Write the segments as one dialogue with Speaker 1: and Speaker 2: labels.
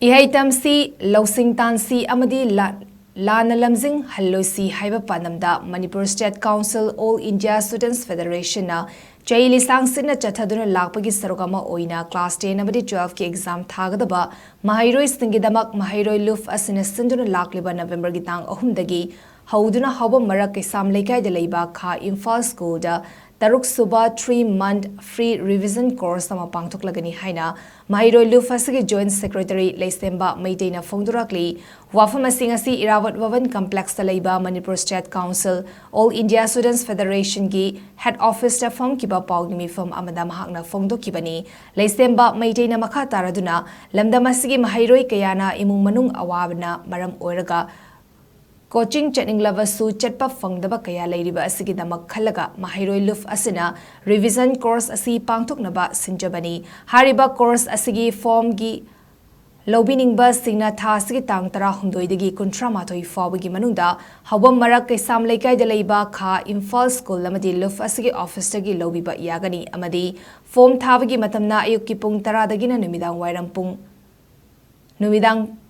Speaker 1: Ihaitamsi Losing Tansi Amadi Lana Lamzing Hallosi Haiba Panamda Manipur State Council All India Students Federation na Chaili Sangsina Chataduna Lakpagi Sarogama Oina Class 10 Amadi 12 ki exam Thagadaba Maheiroi Stingidamak Maheiroi Lup Asina Sinduna Lakliba November Gitang Ohumdagi Hauduna Haba Marak Exam Lekai de Leiba Ka Imphal School da Taruk Suba 3-month free revision course sama Pangthoklagani Haina Maheiroi Lup ASIGI Joint Secretary LEISHEMBA MEITEI na Phongdorakli Wafam asing Irawat Wavan Complex ta Leiba Manipur State Council All India Students Federation gi Head Office ta Fam kiba Paugni Fam Amada Mahakna Phongdokibani LEISHEMBA MEITEI na Makha Taraduna Lamdam ASIGI Maheiroi Kayana Imung Manung Awabna Maram Oiraga Coaching Chatting Lavasu Chatpa Phongdaba Kaya Lairiba Asigi Damak Khalaga Maheiroi Lup Asina Revision Course Asi Pangthoklagani Sinjabani Hariba Course Asigi Form gi Lobiningba Singna Tha Asigi Tang Tara Humdoidagi Kuntra Mathoi Fawagi Manunda Hawam Marak Kesam Lekai de Leiba Kha Imphal School Lamadi Lup Asigi Office Tagi Lobiba Yagani Amadi Form Thavagi Matamna Ayukki Pung Tara Dagina Numidang Wairam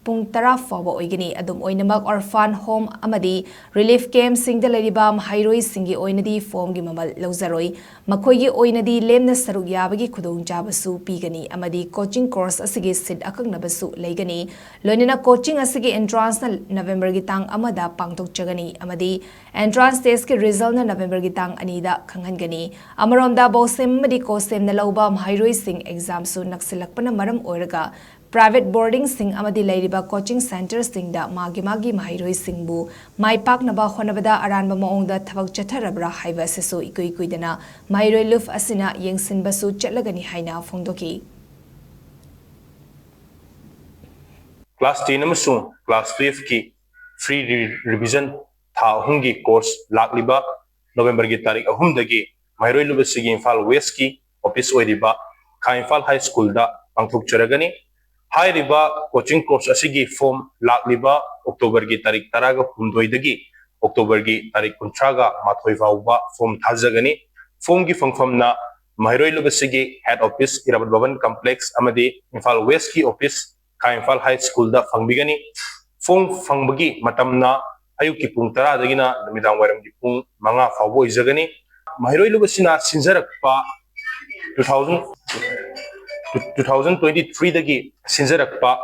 Speaker 1: Pung Tara Fawa Oigani Adum Oinamak Orphan Home Amadi Relief Camp Singda Leriba Maheiroi Singi Oinadi Form gi Mamal Lauzaroi Makoigi Oinadi Lemna Saruk Yabagi Kudong Jabasu Pigani Amadi Coaching Course Asigi Sid Akagnabasu Legani Lonina Coaching Asigi Entrance na November Gitang Amada Pangthoklagani Amadi Entrance Test ki Result na November Gitang Anida Kanghangani Amaronda Bosem Madi Kosem na Lauba Maheiroi Sing Exam su Naksilakpana Maram Oiraga Private boarding sing amadi lairiba coaching centers sing da magi Maheiroi singbu mai pak naba honabada aranba maongda thabak chatharabra haiba seso ikuidana Maheiroi Lup asina yengsinba su chatlagani haina phongdoki
Speaker 2: Class 10 amasung Class 12 ki free revision tha hungi course lakliba November gi tarik ahumdagi Maheiroi Lup asigi Imphal West ki office oiriba Kha Imphal High School da pangthoklagani Hai riba coaching course asigi form lakliba October gi tarik taraga humdoidagi October gi tarik kuntraga mathoi fauba form thajagani form gi fangfamna Maheiroi Lup asigi head office Irawat Bhavan complex amadi Imphal West ki office Kha Imphal High School da fangbigani form fangbagi matamna ayuki pung tara dagina namidang wairam gi pung manga faubo izagani Maheiroi Lup asina sinjarakpa 2023 dagi sinjarakpa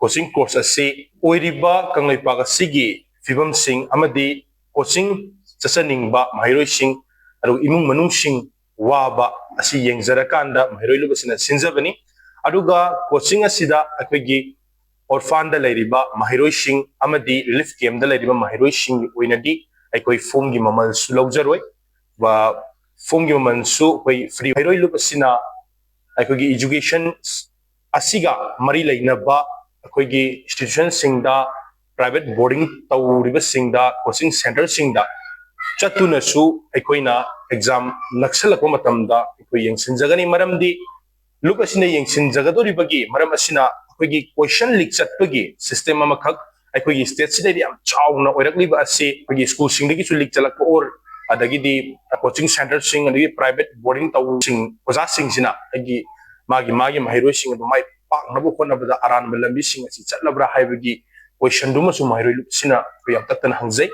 Speaker 2: coaching course asi oiriba kangleipa asigi fibam sing amadi coaching chasaningba Maheiroi sing adu imung manung sing waba asi yengjarakanda Maheiroi Lup asina sinjabani aduga coaching asida akoigi orphan da leiriba Maheiroi sing amadi relief camp da leiriba Maheiroi sing oinadi aikoi form gi mamal su lawjaroi wa form gi mamal su koi free Maheiroi Lup asina aikogi education asiga mari leinaba aikogi institution singda private boarding tawriba singda coaching center singda chatuna su aikoina exam naksalakwa matamda aikoi yengsinjagani maramdi Lup asina yengsinjagadoribagi maram asina aikogi question leak chatpagi system amakhak aikogi state sidai am chawna oirakliba asi aikogi school singdagi su leak chalakpa or adagidi coaching center sing adagi private boarding taw sing oja sing sina agi magi Maheiroi sing adu mai pak nabu khonabada aran melambi sing asi chatlabra haibagi question duma su Maheiroi Lup sina ko yam tatana hangjai